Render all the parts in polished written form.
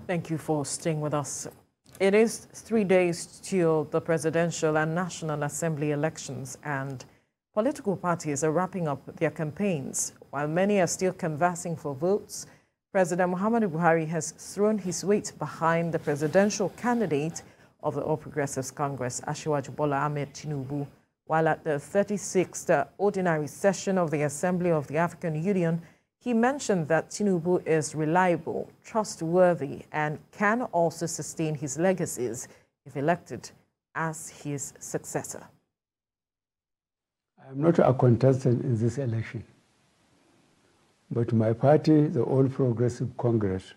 Thank you for staying with us. It is 3 days till the presidential and National Assembly elections, and political parties are wrapping up their campaigns. While many are still canvassing for votes, President Muhammadu Buhari has thrown his weight behind the presidential candidate of the All Progressives Congress, Asiwaju Bola Ahmed Tinubu, while at the 36th ordinary session of the Assembly of the African Union, he mentioned that Tinubu is reliable, trustworthy, and can also sustain his legacies if elected as his successor. I am not a contestant in this election, but my party, the All Progressive Congress,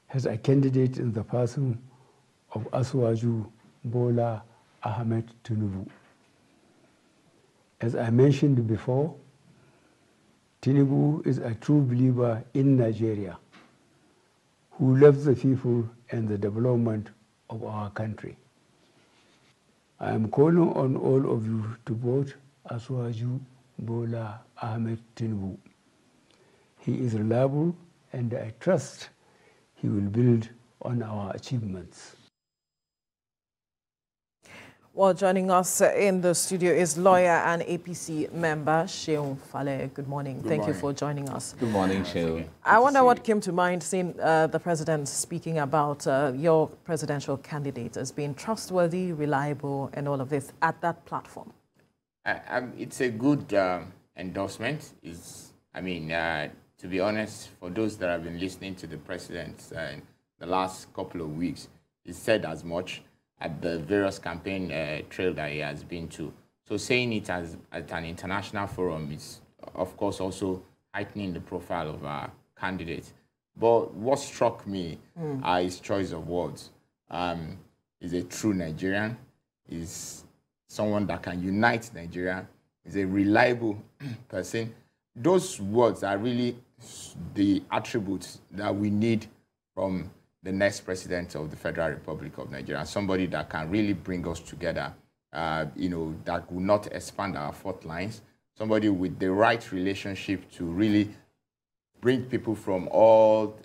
has a candidate in the person of Asiwaju Bola Ahmed Tinubu. As I mentioned before, Tinubu is a true believer in Nigeria, who loves the people and the development of our country. I am calling on all of you to vote Asiwaju Bola Ahmed Tinubu. He is reliable, and I trust he will build on our achievements. Well, joining us in the studio is lawyer and APC member Sheun Fale. Good morning. Thank you for joining us. Good morning, Sheun. I wonder what came to mind seeing the president speaking about your presidential candidate as being trustworthy, reliable, and all of this at that platform. It's a good endorsement. To be honest, for those that have been listening to the president in the last couple of weeks, he said as much at the various campaign trail that he has been to. So saying it at an international forum is, of course, also heightening the profile of our candidate. But what struck me are his choice of words. He's a true Nigerian. He's someone that can unite Nigeria. He's a reliable person. Those words are really the attributes that we need from the next president of the Federal Republic of Nigeria, somebody that can really bring us together, that will not expand our fault lines, somebody with the right relationship to really bring people from all,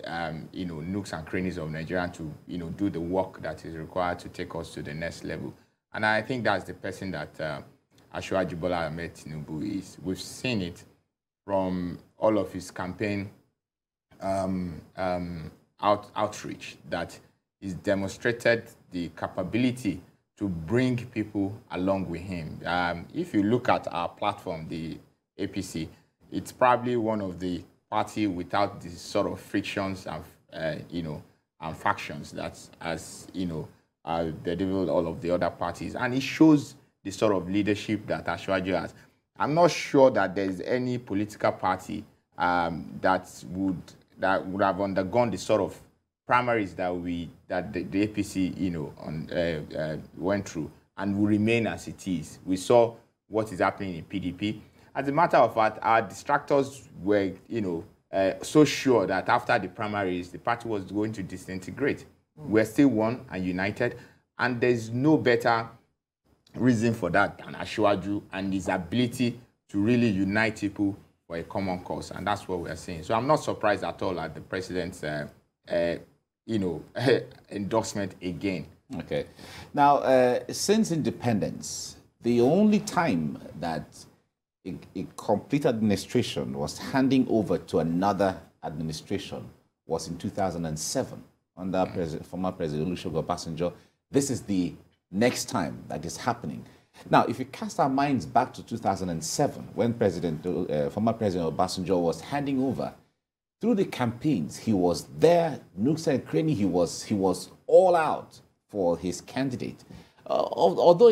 nooks and crannies of Nigeria to, do the work that is required to take us to the next level. And I think that's the person that Asiwaju Bola Ahmed Tinubu is. We've seen it from all of his campaign outreach, that he's demonstrated the capability to bring people along with him. If you look at our platform, the APC, it's probably one of the parties without the sort of frictions and factions that bedevil all of the other parties. And it shows the sort of leadership that Asiwaju has. I'm not sure that there's any political party that would have undergone the sort of primaries that the APC went through and will remain as it is. We saw what is happening in PDP. As a matter of fact, our distractors were so sure that after the primaries the party was going to disintegrate. We're still one and united, and there's no better reason for that than Asiwaju and his ability to really unite people for a common cause, and that's what we're seeing. So I'm not surprised at all at the president's, endorsement again. Okay. Now, since independence, the only time that a complete administration was handing over to another administration was in 2007 under former President Olusegun Obasanjo. This is the next time that is happening. Now, if you cast our minds back to 2007, when former President Obasanjo was handing over, through the campaigns, he was there, nooks and cranny, he was all out for his candidate. Although,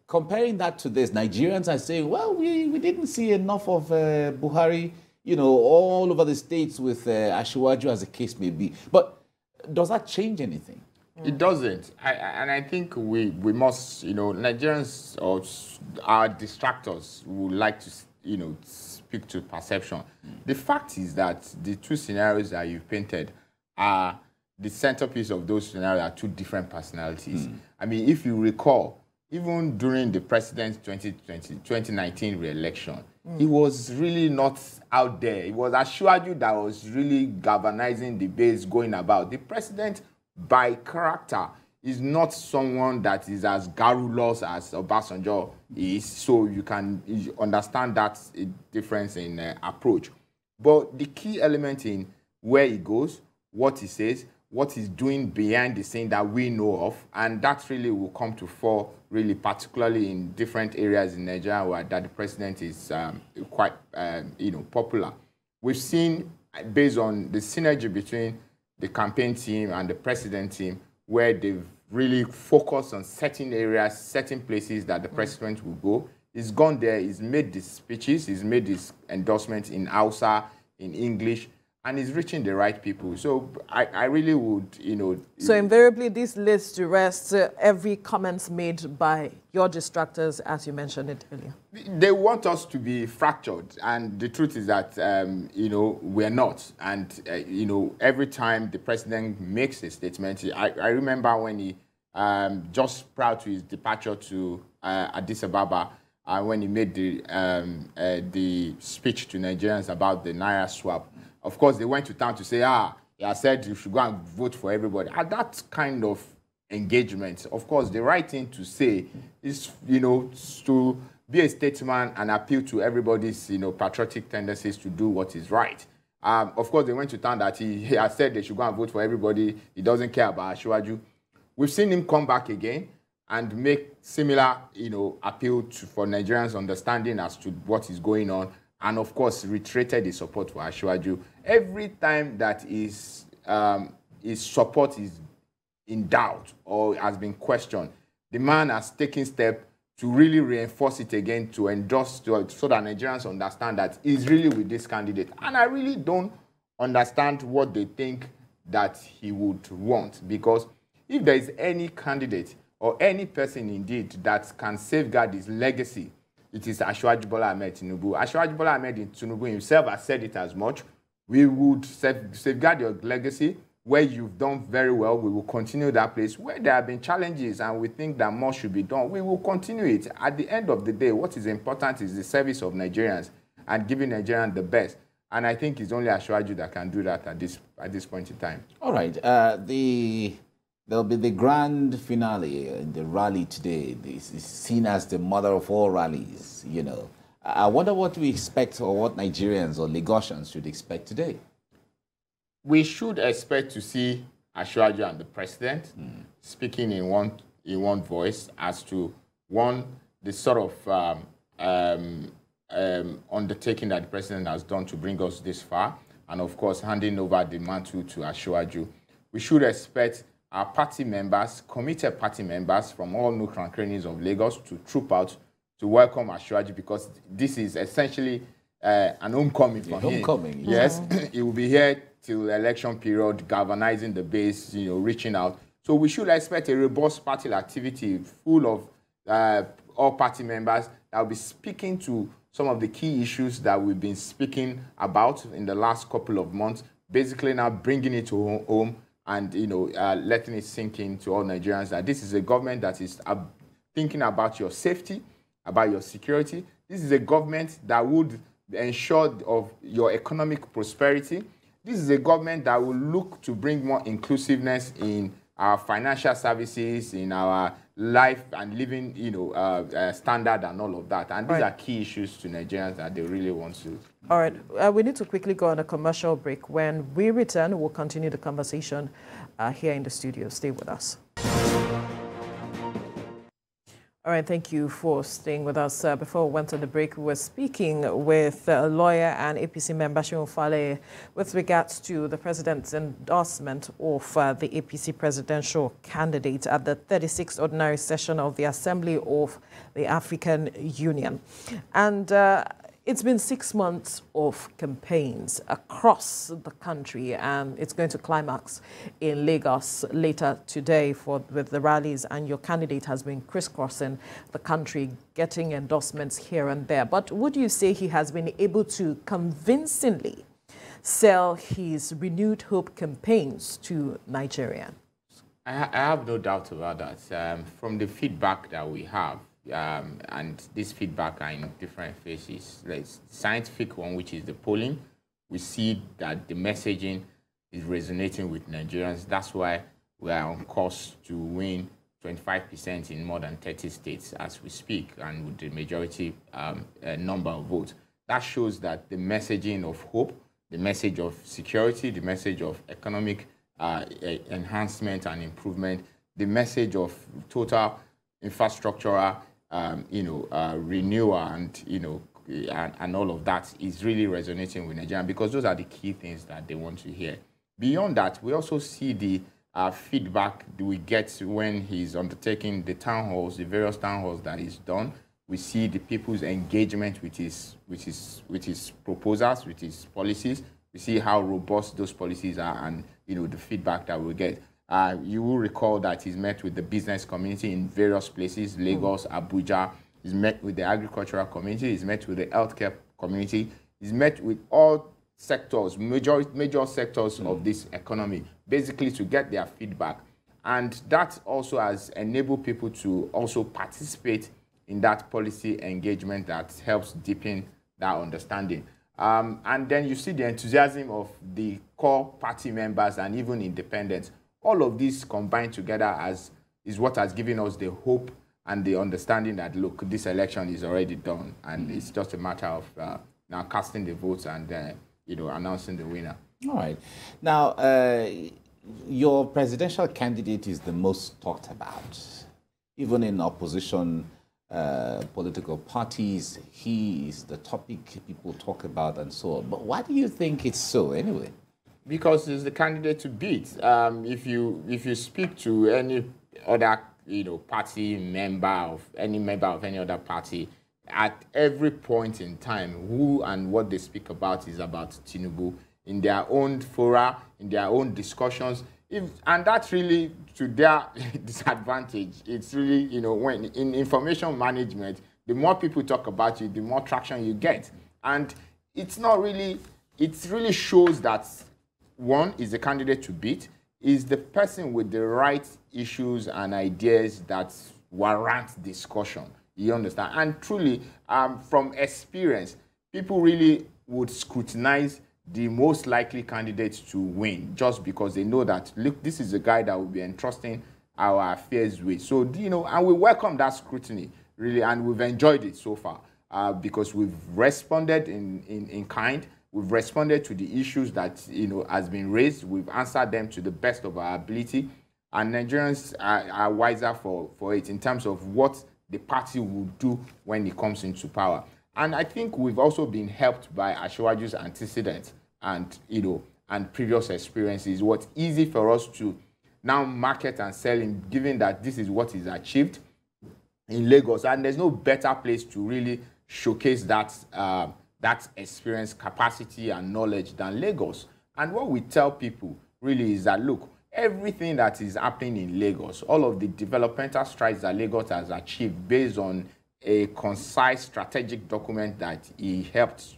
comparing that to this, Nigerians are saying, well, we didn't see enough of Buhari, all over the states with Asiwaju, as the case may be. But does that change anything? It doesn't. And I think we must, Nigerians or our distractors would like to, speak to perception. The fact is that the two scenarios that you've painted are the centerpiece of those scenarios are two different personalities. I mean, if you recall, even during the president's 2019 re-election, he was really not out there. It was Asiwaju that was really galvanizing the base going about. The president by character, is not someone that is as garrulous as Obasanjo is, so you can understand that difference in approach. But the key element in where he goes, what he says, what he's doing behind the scene that we know of, and that really will come to fore, really, particularly in different areas in Nigeria where that the president is quite, popular. We've seen, based on the synergy between the campaign team and the president team, where they've really focused on certain areas, certain places that the president will go. He's gone there, he's made these speeches, he's made these endorsements in Hausa, in English, and he's reaching the right people. So I really would, So invariably, this lays to rest every comment made by your distractors, as you mentioned it earlier. They want us to be fractured, and the truth is that, we're not. And, every time the president makes a statement, I remember when he, just prior to his departure to Addis Ababa, when he made the speech to Nigerians about the Naira swap. Of course, they went to town to say, he said you should go and vote for everybody. At that kind of engagement, of course, the right thing to say is, to be a statesman and appeal to everybody's, patriotic tendencies to do what is right. Of course, they went to town that he has said they should go and vote for everybody. He doesn't care about Asiwaju. We've seen him come back again and make similar, appeal for Nigerians' understanding as to what is going on, and of course reiterated his support for Asiwaju. Every time that his support is in doubt or has been questioned, the man has taken steps to really reinforce it again, to endorse, so that Nigerians understand that he's really with this candidate. And I really don't understand what they think that he would want, because if there is any candidate or any person indeed that can safeguard his legacy, it is Asiwaju Bola Ahmed Tinubu. Asiwaju Bola Ahmed Tinubu himself has said it as much. We would safeguard your legacy. Where you've done very well, we will continue that place. Where there have been challenges and we think that more should be done, we will continue it. At the end of the day, what is important is the service of Nigerians and giving Nigerians the best. And I think it's only Asiwaju that can do that at this point in time. All right. There'll be the grand finale in the rally today. This is seen as the mother of all rallies, I wonder what we expect, or what Nigerians or Lagosians should expect today. We should expect to see Asiwaju and the president speaking in one voice as to, one, the sort of undertaking that the president has done to bring us this far, and of course handing over the mantle to Asiwaju. We should expect our party members, committed party members from all nooks and crannies of Lagos to troop out to welcome Asiwaju, because this is essentially an homecoming for him. Homecoming. Yes, he will be here till the election period, galvanizing the base, reaching out. So we should expect a robust party activity full of all party members that will be speaking to some of the key issues that we've been speaking about in the last couple of months, basically now bringing it to home and letting it sink into all Nigerians that this is a government that is thinking about your safety, about your security. This is a government that would ensure of your economic prosperity. This is a government that will look to bring more inclusiveness in our financial services, in our life and living, standard and all of that. And these are key issues to Nigerians that they really want to. All right. We need to quickly go on a commercial break. When we return, we'll continue the conversation here in the studio. Stay with us. All right, thank you for staying with us. Before we went on the break, we were speaking with a lawyer and APC member, Seun Fale, with regards to the president's endorsement of the APC presidential candidate at the 36th ordinary session of the Assembly of the African Union. And it's been 6 months of campaigns across the country, and it's going to climax in Lagos later today with the rallies, and your candidate has been crisscrossing the country, getting endorsements here and there. But would you say he has been able to convincingly sell his renewed hope campaigns to Nigerians? I have no doubt about that. From the feedback that we have, and this feedback are in different phases. There's scientific one, which is the polling. We see that the messaging is resonating with Nigerians. That's why We are on course to win 25% in more than 30 states as we speak, and with the majority number of votes. That shows that the messaging of hope, the message of security, the message of economic enhancement and improvement, the message of total infrastructural, renewal and, and all of that is really resonating with Nigeria, because those are the key things that they want to hear. Beyond that, we also see the feedback that we get when he's undertaking the town halls, the various town halls that he's done. We see the people's engagement with his proposals, with his policies. We see how robust those policies are, and the feedback that we get. You will recall that he's met with the business community in various places, Lagos, Abuja. He's met with the agricultural community. He's met with the healthcare community. He's met with all sectors, major sectors of this economy, basically to get their feedback. And that also has enabled people to also participate in that policy engagement that helps deepen that understanding. And then you see the enthusiasm of the core party members and even independents. All of these combined together is what has given us the hope and the understanding that, look, this election is already done, and it's just a matter of now casting the votes and announcing the winner. All right. Now, your presidential candidate is the most talked about. Even in opposition political parties, he is the topic people talk about and so on. But why do you think it's so anyway? Because he's the candidate to beat. If you speak to any other party member of any other party, at every point in time, who and what they speak about is about Tinubu in their own fora, in their own discussions. And that's really to their disadvantage. It's really, when in information management, the more people talk about you, the more traction you get. And it's not really, it really shows that one is the candidate to beat, is the person with the right issues and ideas that warrant discussion. You understand? And truly, from experience, people really would scrutinize the most likely candidates to win just because they know that, look, this is a guy that will be entrusting our affairs with. So, and we welcome that scrutiny, really, and we've enjoyed it so far because we've responded in kind. We've responded to the issues that, has been raised. We've answered them to the best of our ability. And Nigerians are wiser for it in terms of what the party will do when it comes into power. And I think we've also been helped by Asiwaju's antecedents and, and previous experiences. What's easy for us to now market and sell him, given that this is what is achieved in Lagos. And there's no better place to really showcase that experience, capacity, and knowledge than Lagos. And what we tell people really is that, look, everything that is happening in Lagos, all of the developmental strides that Lagos has achieved based on a concise strategic document that he helped,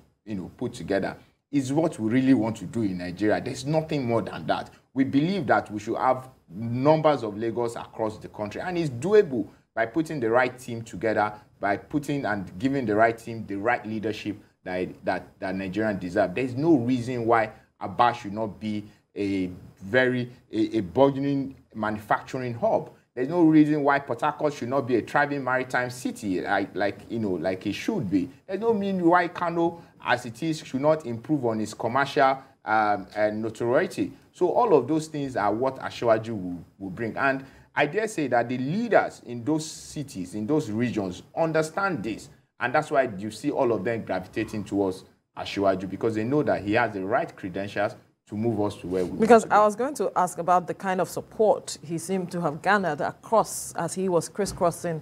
put together, is what we really want to do in Nigeria. There's nothing more than that. We believe that we should have numbers of Lagos across the country, and it's doable by putting the right team together, by putting and giving the right team the right leadership that Nigerians deserve. There's no reason why Aba should not be a burgeoning manufacturing hub. There's no reason why Port Harcourt should not be a thriving maritime city like it should be. There's no reason why Kano, as it is, should not improve on its commercial notoriety. So all of those things are what Asiwaju will bring. And I dare say that the leaders in those cities, in those regions, understand this. And that's why you see all of them gravitating towards Asiwaju, because they know that he has the right credentials to move us to where we Because want to I was going to ask about the kind of support he seemed to have garnered across as he was crisscrossing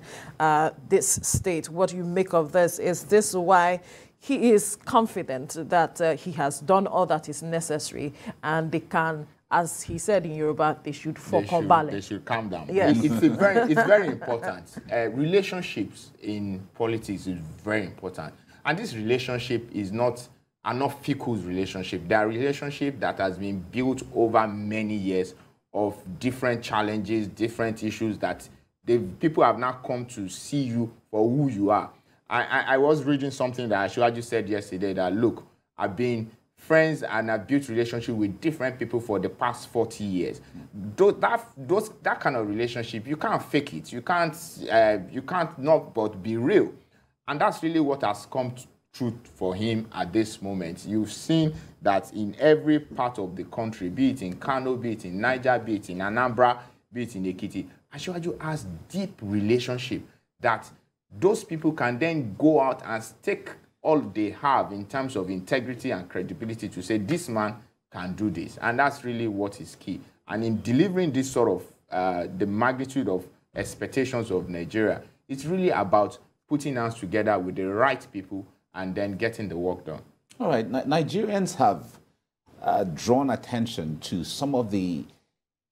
this state. What do you make of this? Is this why he is confident that he has done all that is necessary and they can, as he said in Yoruba, they should They should calm down. Yes. It's very important. Relationships in politics is very important. And this relationship are not fickle relationship. They are relationship that has been built over many years of different challenges, different issues that people have now come to see you for who you are. I was reading something that Asiwaju said yesterday that, look, I've been friends and have built relationship with different people for the past 40 years. That kind of relationship, you can't fake it. You can't not but be real. And that's really what has come true for him at this moment. You've seen that in every part of the country, be it in Kano, be it in Niger, be it in Anambra, be it in Ekiti, Asiwaju has deep relationship that those people can then go out and take all they have in terms of integrity and credibility to say this man can do this. And that's really what is key. And in delivering this sort of the magnitude of expectations of Nigeria, it's really about putting hands together with the right people and then getting the work done. All right, Nigerians have drawn attention to some of the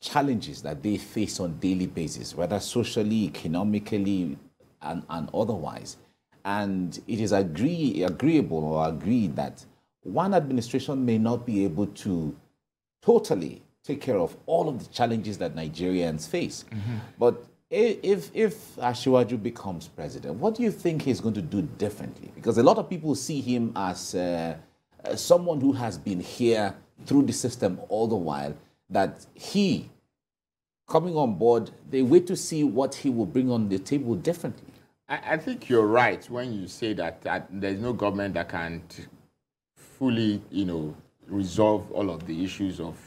challenges that they face on a daily basis, whether socially, economically, and otherwise. And it is agreeable or agreed that one administration may not be able to totally take care of all of the challenges that Nigerians face. But if Asiwaju becomes president, what do you think he's going to do differently? Because a lot of people see him as someone who has been here through the system all the while, that he, coming on board, they wait to see what he will bring on the table differently. I think you're right when you say that there's no government that can fully, resolve all of the issues of,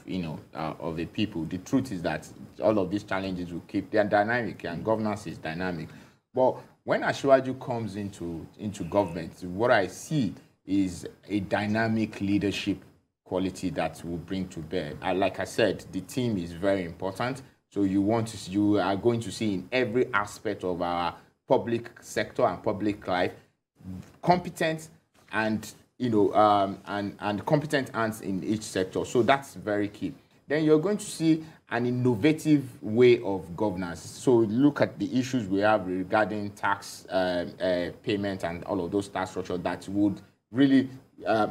of the people. The truth is that all of these challenges will keep, they're dynamic, and governance is dynamic. But when Asiwaju comes into government, what I see is a dynamic leadership quality that will bring to bear. Like I said, the team is very important. So you are going to see in every aspect of our public sector and public life, competent and competent hands in each sector. So that's very key. Then you're going to see an innovative way of governance. So look at the issues we have regarding tax payment and all of those tax structures that would really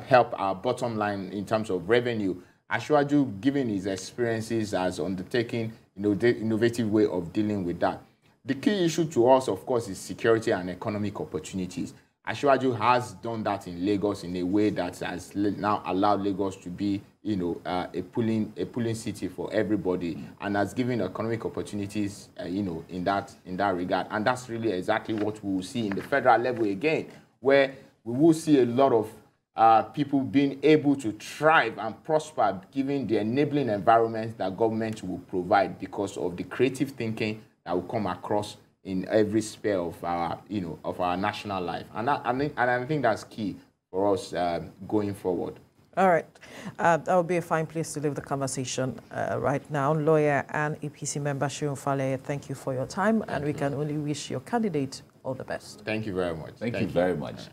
help our bottom line in terms of revenue. Asiwaju, given his experiences, has undertaken the innovative way of dealing with that. The key issue to us, of course, is security and economic opportunities. Asiwaju has done that in Lagos in a way that has now allowed Lagos to be, a pulling city for everybody, and has given economic opportunities, in that regard. And that's really exactly what we will see in the federal level again, where we will see a lot of people being able to thrive and prosper, given the enabling environment that government will provide because of the creative thinking that will come across in every sphere of our, of our national life. And I think that's key for us going forward. All right. That would be a fine place to leave the conversation right now. Lawyer and APC member Seun Fale, thank you for your time, and we can only wish your candidate all the best. Thank you very much. Thank you very much.